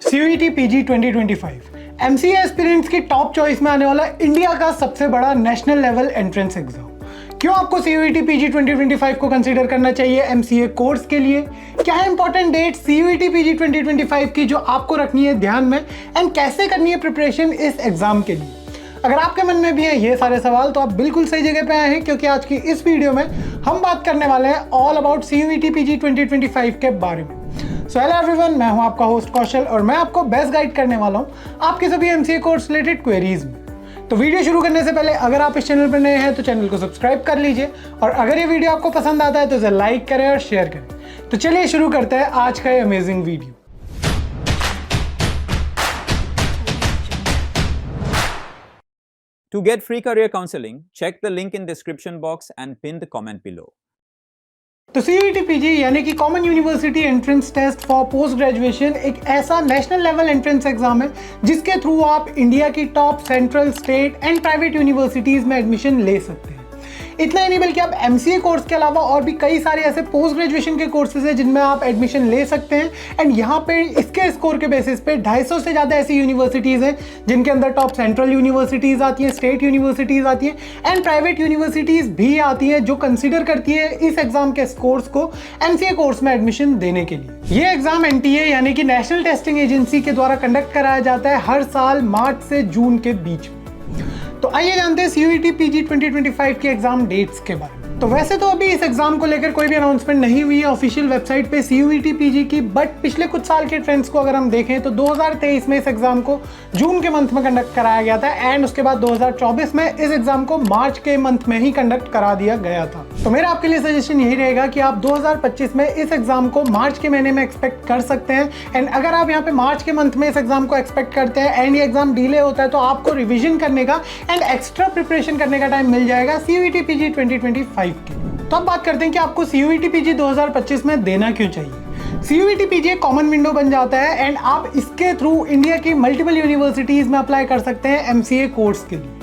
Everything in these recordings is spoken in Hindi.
CUET PG 2025 MCA एस्पिरेंट्स की टॉप चॉइस में आने वाला इंडिया का सबसे बड़ा नेशनल लेवल एंट्रेंस एग्जाम। क्यों आपको CUET PG 2025 को कंसीडर करना चाहिए MCA कोर्स के लिए? क्या है इंपॉर्टेंट डेट CUET PG 2025 की जो आपको रखनी है ध्यान में, एंड कैसे करनी है प्रिपरेशन इस एग्जाम के लिए? अगर आपके मन में भी है ये सारे सवाल तो आप बिल्कुल सही जगह पे आए हैं, क्योंकि आज की इस वीडियो में हम बात करने वाले हैं ऑल अबाउट CUET PG 2025 के बारे में। सो हेलो एवरीवन, मैं हूं आपका होस्ट कौशल और मैं आपको बेस्ट गाइड करने वाला हूं आपके सभी MCA कोर्स रिलेटेड क्वेरीज में। तो वीडियो शुरू करने से पहले अगर आप इस चैनल पर नए हैं तो चैनल को सब्सक्राइब कर लीजिए, और अगर ये वीडियो आपको पसंद आता है तो इसे लाइक करें और शेयर करें। तो चलिए शुरू करते हैं आज का ये amazing video. To get free career counseling, check the link in description box and pin the comment below. तो CUET PG यानी कि common university entrance test for post graduation एक ऐसा नेशनल लेवल एंट्रेंस एग्जाम है जिसके थ्रू आप इंडिया की top central, state and private universities में एडमिशन ले सकते हैं। इतना ही नहीं बल्कि आप MCA कोर्स के अलावा और भी कई सारे ऐसे पोस्ट ग्रेजुएशन के कोर्सेज हैं जिनमें आप एडमिशन ले सकते हैं। एंड यहाँ पे इसके स्कोर के बेसिस पे 250 से ज़्यादा ऐसी यूनिवर्सिटीज़ हैं जिनके अंदर टॉप सेंट्रल यूनिवर्सिटीज़ आती हैं, स्टेट यूनिवर्सिटीज़ आती हैं एंड प्राइवेट यूनिवर्सिटीज़ भी आती हैं जो कंसिडर करती है इस एग्जाम के स्कोर्स को MCA कोर्स में एडमिशन देने के लिए। ये एग्जाम NTA यानी कि नेशनल टेस्टिंग एजेंसी के द्वारा कंडक्ट कराया जाता है हर साल मार्च से जून के बीच में। तो आइए जानते हैं CUET PG 2025 के एग्जाम डेट्स के बारे में। तो वैसे तो अभी इस एग्जाम को लेकर कोई भी अनाउंसमेंट नहीं हुई है ऑफिशियल वेबसाइट पे CUET PG की, बट पिछले कुछ साल के ट्रेंड्स को अगर हम देखें तो 2023 में इस एग्जाम को जून के मंथ में कंडक्ट कराया गया था एंड उसके बाद 2024 में इस एग्जाम को मार्च के मंथ में ही कंडक्ट करा दिया गया था। तो मेरा आपके लिए सजेशन यही रहेगा कि आप 2025 में इस एग्जाम को मार्च के महीने में एक्सपेक्ट कर सकते हैं। एंड अगर आप यहाँ पे मार्च के मंथ में इस एग्जाम को एक्सपेक्ट करते हैं एंड ये एग्जाम डिले होता है तो आपको रिविजन करने का एंड एक्स्ट्रा प्रिपरेशन करने का टाइम मिल जाएगा CUET PG 2025 की। तो अब बात करते हैं कि आपको CUET PG 2025 में देना क्यों चाहिए। CUET PG एक कॉमन विंडो बन जाता है एंड आप इसके थ्रू इंडिया की मल्टीपल यूनिवर्सिटीज में अप्लाई कर सकते हैं MCA कोर्स के लिए।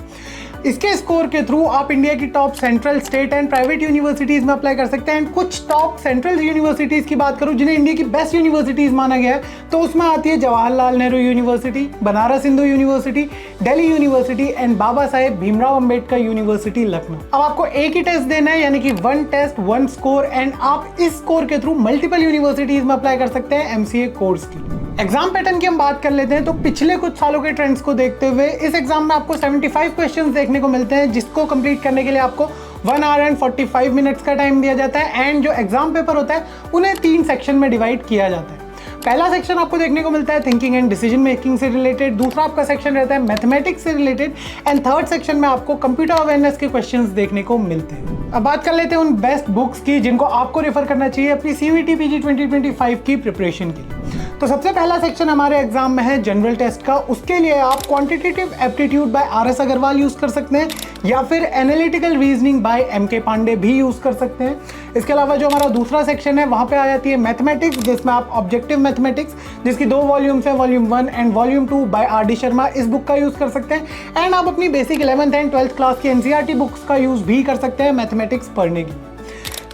इसके स्कोर के थ्रू आप इंडिया की top central, state and private universities में अप्लाई कर सकते हैं। कुछ टॉप सेंट्रल यूनिवर्सिटीज की बात करूं जिन्हें इंडिया की बेस्ट यूनिवर्सिटीज माना गया है तो उसमें आती है Jawaharlal Nehru university, Banaras Hindu university, Delhi university and Baba Saheb Bhimrao Ambedkar university Lucknow. अब आपको एक ही टेस्ट देना है यानी कि 1 टेस्ट 1 स्कोर, एंड आप इस स्कोर के थ्रू मल्टीपल यूनिवर्सिटीज में अप्लाई कर सकते हैं MCA कोर्स के लिए। एग्जाम पैटर्न की हम बात कर लेते हैं तो पिछले कुछ सालों के ट्रेंड्स को देखते हुए इस एग्जाम में आपको 75 क्वेश्चंस देखने को मिलते हैं जिसको कंप्लीट करने के लिए आपको 1 आवर एंड 45 मिनट्स का टाइम दिया जाता है। एंड जो एग्जाम पेपर होता है उन्हें 3 सेक्शन में डिवाइड किया जाता है। पहला सेक्शन आपको देखने को मिलता है थिंकिंग एंड डिसीजन मेकिंग से रिलेटेड, दूसरा आपका सेक्शन रहता है मैथमेटिक्स से रिलेटेड एंड थर्ड सेक्शन में आपको कंप्यूटर अवेयरनेस के क्वेश्चंस देखने को मिलते हैं। अब बात कर लेते हैं उन बेस्ट बुक्स की जिनको आपको रेफर करना चाहिए अपनी CUET PG 2025 की प्रिपरेशन के लिए। तो सबसे पहला सेक्शन हमारे एग्जाम में है जनरल टेस्ट का। उसके लिए आप quantitative aptitude by RS Agarwal use कर सकते हैं या फिर analytical reasoning by MK Pandey भी यूज कर सकते हैं। इसके अलावा जो हमारा दूसरा सेक्शन है वहां पे आ जाती है मैथमेटिक्स, जिसमें आप ऑब्जेक्टिव मैथमेटिक्स जिसकी 2 वॉल्यूम्स है, volume 1 and volume 2 by RD Sharma, इस बुक का यूज कर सकते हैं। एंड आप अपनी basic 11th and 12th class की NCERT बुक्स का यूज भी कर सकते हैं मैथमेटिक्स पढ़ने की।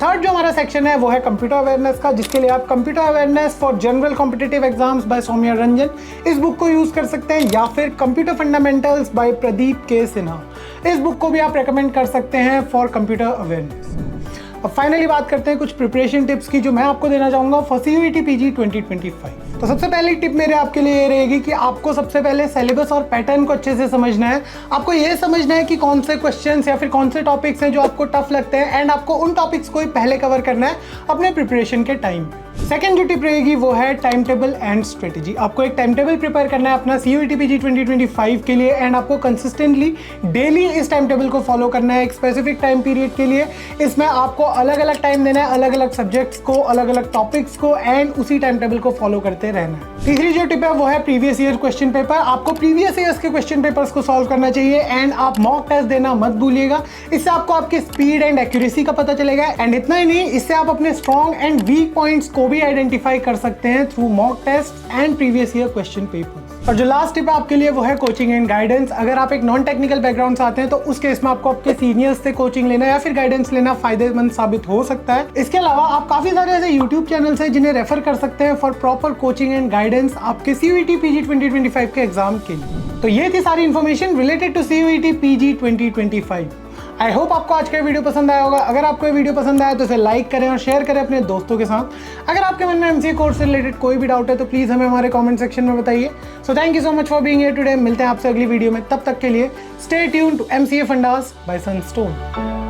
थर्ड जो हमारा सेक्शन है वो है कंप्यूटर अवेयरनेस का, जिसके लिए आप computer awareness for general competitive exams by Saumya Ranjan इस बुक को यूज कर सकते हैं, या फिर कंप्यूटर फंडामेंटल्स बाय प्रदीप के सिन्हा, इस बुक को भी आप रेकमेंड कर सकते हैं फॉर कंप्यूटर अवेयरनेस। अब फाइनली बात करते हैं कुछ प्रिपरेशन टिप्स की जो मैं आपको देना चाहूँगा फॉर CUET PG 2025। तो सबसे पहली टिप मेरे आपके लिए ये रहेगी कि आपको सबसे पहले सिलेबस और पैटर्न को अच्छे से समझना है। आपको ये समझना है कि कौन से क्वेश्चंस या फिर कौन से टॉपिक्स हैं जो आपको टफ लगते हैं एंड आपको उन टॉपिक्स को ही पहले कवर करना है अपने प्रिपरेशन के टाइम पे। सेकंड जो टिप रहेगी वो है टाइम टेबल एंड स्ट्रेटेजी। आपको एक टाइम टेबल प्रिपेयर करना है अपना CUET PG 2025 के लिए एंड आपको कंसिस्टेंटली डेली इस टाइम टेबल को फॉलो करना है एक स्पेसिफिक टाइम पीरियड के लिए। इसमें आपको अलग अलग टाइम देना है अलग अलग सब्जेक्ट्स को, अलग अलग टॉपिक्स को, एंड उसी टाइम टेबल को फॉलो करते रहना है। तीसरी जो टिप है वो है प्रीवियस ईयर क्वेश्चन पेपर। आपको प्रीवियस ईयर्स के क्वेश्चन पेपर्स को सॉल्व करना चाहिए एंड आप मॉक टेस्ट देना मत भूलिएगा। इससे आपको आपकी स्पीड एंड एक्यूरेसी का पता चलेगा। एंड इतना ही नहीं, इससे आप अपने स्ट्रॉन्ग एंड वीक पॉइंट्स को भी आइडेंटिफाई कर सकते हैं through mock test and previous year question papers. और जो लास्ट टिप आपके लिए वो है कोचिंग एंड गाइडेंस। अगर आप एक नॉन टेक्निकल बैकग्राउंड से आते हैं तो उस केस में आपको आपके सीनियर्स से कोचिंग लेना या फिर गाइडेंस लेना फायदेमंद साबित हो सकता है। इसके अलावा आप काफी सारे ऐसे यूट्यूब चैनल्स हैं जिन्हें रेफर कर सकते हैं for proper coaching and guidance आपके CUET PG 2025 के एग्जाम के लिए। तो ये थी सारी information related to CUET PG 2025। I hope आपको आज का वीडियो पसंद आया होगा। अगर आपको ये वीडियो पसंद आया तो इसे लाइक करें और शेयर करें अपने दोस्तों के साथ। अगर आपके मन में MCA कोर्स से रिलेटेड कोई भी डाउट है तो प्लीज़ हमें हमारे कमेंट सेक्शन में बताइए। So thank you so much for being here today. मिलते हैं आपसे अगली वीडियो में, तब तक के लिए stay tuned to MCA fundas by Sunstone.